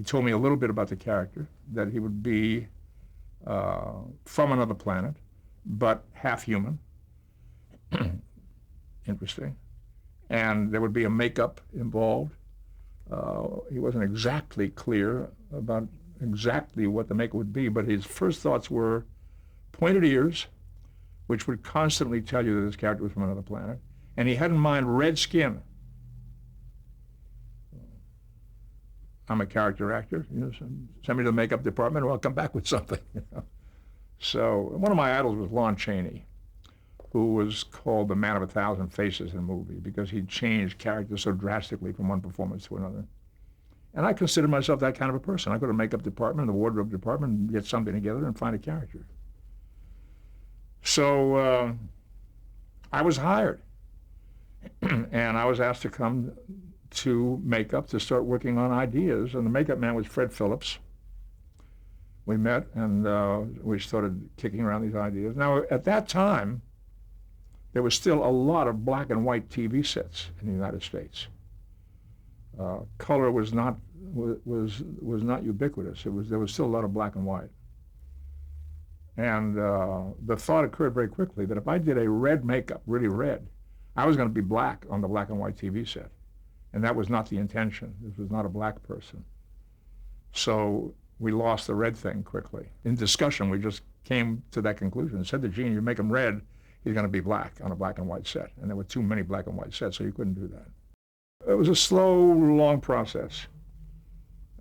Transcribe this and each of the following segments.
He told me a little bit about the character, that he would be from another planet, but half human. Interesting. And there would be a makeup involved. He wasn't exactly clear about exactly what the makeup would be, but his first thoughts were pointed ears, which would constantly tell you that this character was from another planet, and he had in mind red skin. I'm a character actor. Send me to the makeup department, or I'll come back with something. So one of my idols was Lon Chaney, who was called the man of 1,000 faces in the movie because he changed characters so drastically from one performance to another. And I consider myself that kind of a person. I go to the makeup department, the wardrobe department, and get something together and find a character. So I was hired, and I was asked to come to makeup to start working on ideas, and the makeup man was Fred Phillips. We met, and we started kicking around these ideas. Now, at that time, there was still a lot of black and white TV sets in the United States. Color was not ubiquitous. There was still a lot of black and white. And the thought occurred very quickly that if I did a red makeup, really red, I was going to be black on the black and white TV set. And that was not the intention. This was not a black person. So we lost the red thing quickly. In discussion, we just came to that conclusion and said to Gene, you make him red, he's going to be black on a black and white set. And there were too many black and white sets, so you couldn't do that. It was a slow, long process.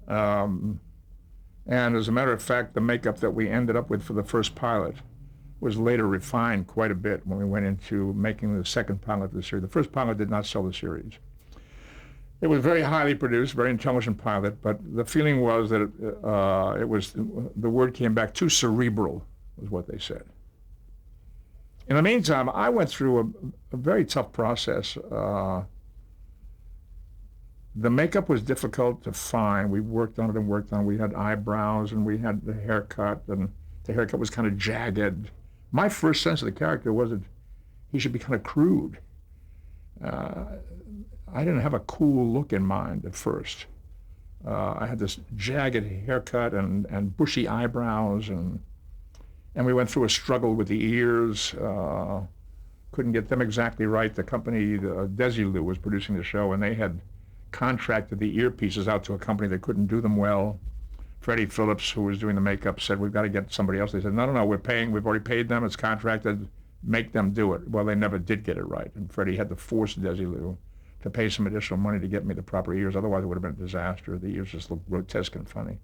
And as a matter of fact, the makeup that we ended up with for the first pilot was later refined quite a bit when we went into making the second pilot of the series. The first pilot did not sell the series. It was very highly produced, very intelligent pilot, but the feeling was that it was, the word came back, too cerebral, was what they said. In the meantime, I went through a very tough process. The makeup was difficult to find. We worked on it and worked on it. We had eyebrows, and we had the haircut, and the haircut was kind of jagged. My first sense of the character was that he should be kind of crude. I didn't have a cool look in mind at first. I had this jagged haircut and bushy eyebrows, and we went through a struggle with the ears. Couldn't get them exactly right. The company, Desilu, was producing the show, and they had contracted the earpieces out to a company that couldn't do them well. Freddie Phillips, who was doing the makeup, said, we've got to get somebody else. They said, no, we've already paid them, it's contracted, make them do it. Well, they never did get it right, and Freddie had to force Desilu to pay some additional money to get me the proper ears. Otherwise, it would have been a disaster. The ears just looked grotesque and funny.